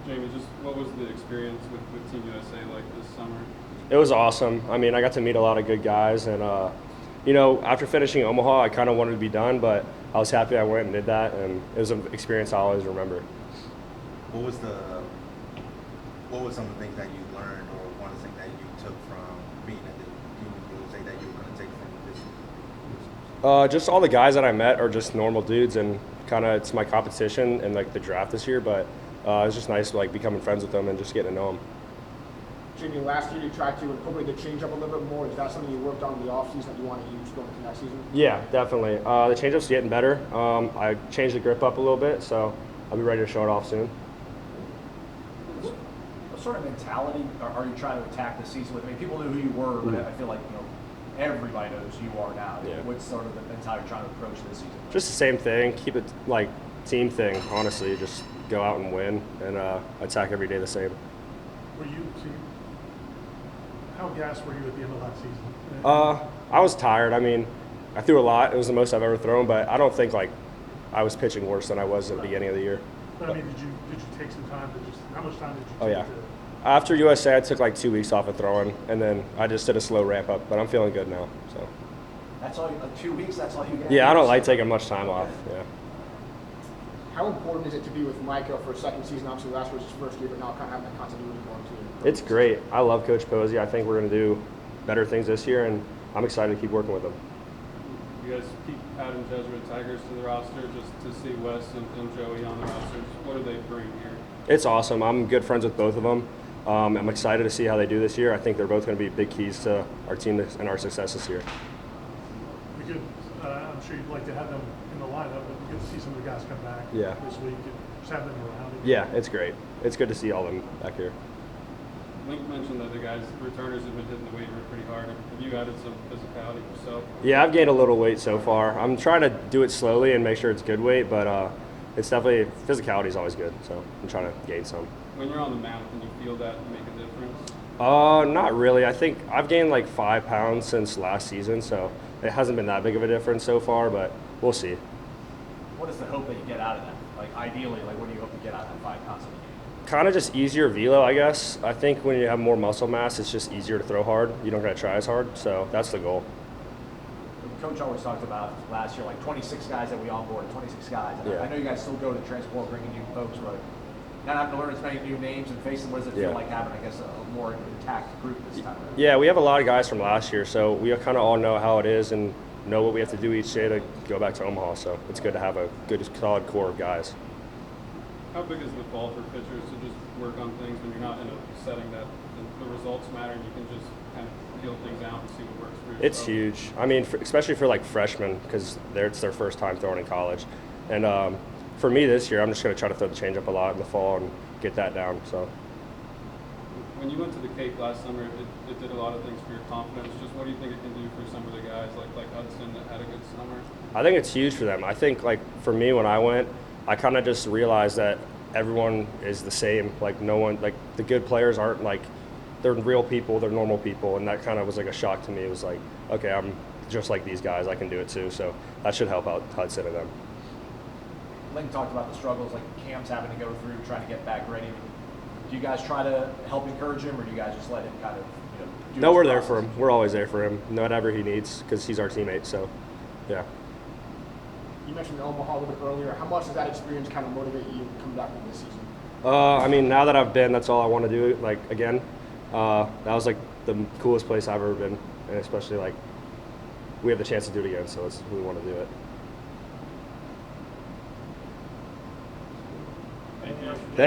Jamie, just what was the experience with Team USA like this summer? It was awesome. I mean, I got to meet a lot of good guys, and after finishing Omaha, I kind of wanted to be done, but I was happy I went and did that, and it was an experience I'll always remember. What was some of the things that you learned, or one of the things that you took from being at the USA that you were going to take from this? Just all the guys that I met are just normal dudes, and kind of it's my competition in like the draft this year. But it was just nice like becoming friends with them and just getting to know them. Jimmy, last year you tried to incorporate the changeup a little bit more. Is that something you worked on in the offseason that you want to use going into next season? Yeah, definitely. The changeup's getting better. I changed the grip up a little bit, so I'll be ready to show it off soon. What sort of mentality are you trying to attack this season with? I mean, people knew who you were, but I feel like everybody knows who you are now. Yeah. What's sort of the mentality you're trying to approach this season? Just the same thing. Keep it like team thing. Honestly, just go out and win and attack every day the same. How gassed were you at the end of last season? I was tired. I mean, I threw a lot. It was the most I've ever thrown, but I don't think like I was pitching worse than I was at the beginning of the year. But I mean, did you take some time to how much time did you take? Oh yeah. After USA, I took like 2 weeks off of throwing, and then I just did a slow ramp up. But I'm feeling good now. So. That's all. 2 weeks. That's all you get. Yeah, I don't like taking much time off. Yeah. How important is it to be with Micah for a second season? Obviously, last was his first year, but now kind of having that continuity going too. It's great. I love Coach Posey. I think we're going to do better things this year, and I'm excited to keep working with him. You guys keep adding Jesuit Tigers to the roster just to see Wes and Joey on the rosters. What do they bring here? It's awesome. I'm good friends with both of them. I'm excited to see how they do this year. I think they're both going to be big keys to our team and our success this year. I'm sure you'd like to have them in the lineup, but good to see some of the guys come back this week and just have them around. Yeah, it's great. It's good to see all of them back here. Link mentioned that the returners have been hitting the weight room pretty hard. Have you added some physicality yourself? Yeah, I've gained a little weight so far. I'm trying to do it slowly and make sure it's good weight, but it's definitely physicality is always good. So I'm trying to gain some. When you're on the mound, can you feel that make a difference? Not really. I think I've gained like 5 pounds since last season, so it hasn't been that big of a difference so far, but we'll see. What is the hope that you get out of that? Like ideally, like what do you hope to get out of that 5 pounds? Kind of just easier velo, I guess. I think when you have more muscle mass, it's just easier to throw hard. You don't got to try as hard, so that's the goal. Coach always talked about last year, like 26 guys that we onboarded, 26 guys. And Yeah. I know you guys still go to the transport, bringing new folks, but not having to learn as many new names and faces. What does it feel like having, I guess, a more intact group this time around? Yeah, we have a lot of guys from last year, so we kind of all know how it is and know what we have to do each day to go back to Omaha. So it's good to have a good, solid core of guys. How big is the fall for pitchers to just work on things when you're not in a setting that the results matter and you can just kind of feel things out and see what works for yourself? It's huge. I mean, especially for like freshmen, because it's their first time throwing in college. And for me this year, I'm just going to try to throw the changeup a lot in the fall and get that down. So. When you went to the Cape last summer, it did a lot of things for your confidence. Just what do you think it can do for some of the guys like Hudson that had a good summer? I think it's huge for them. I think like for me when I went, I kind of just realized that everyone is the same. Like no one, like the good players aren't like, they're real people, they're normal people, and that kind of was like a shock to me. It was like, okay, I'm just like these guys, I can do it too. So that should help out Hudson and them. Link talked about the struggles, like Cam's having to go through, trying to get back ready. Do you guys try to help encourage him, or do you guys just let him kind of, do No, his we're there process? for him. We're always there for him, whatever he needs, because he's our teammate. So, yeah. You mentioned Omaha a little bit earlier. How much does that experience kind of motivate you to come back in this season? I mean, now that I've been, that's all I want to do. Like again, that was like the coolest place I've ever been, and especially like we have the chance to do it again, so we want to do it. Thank you.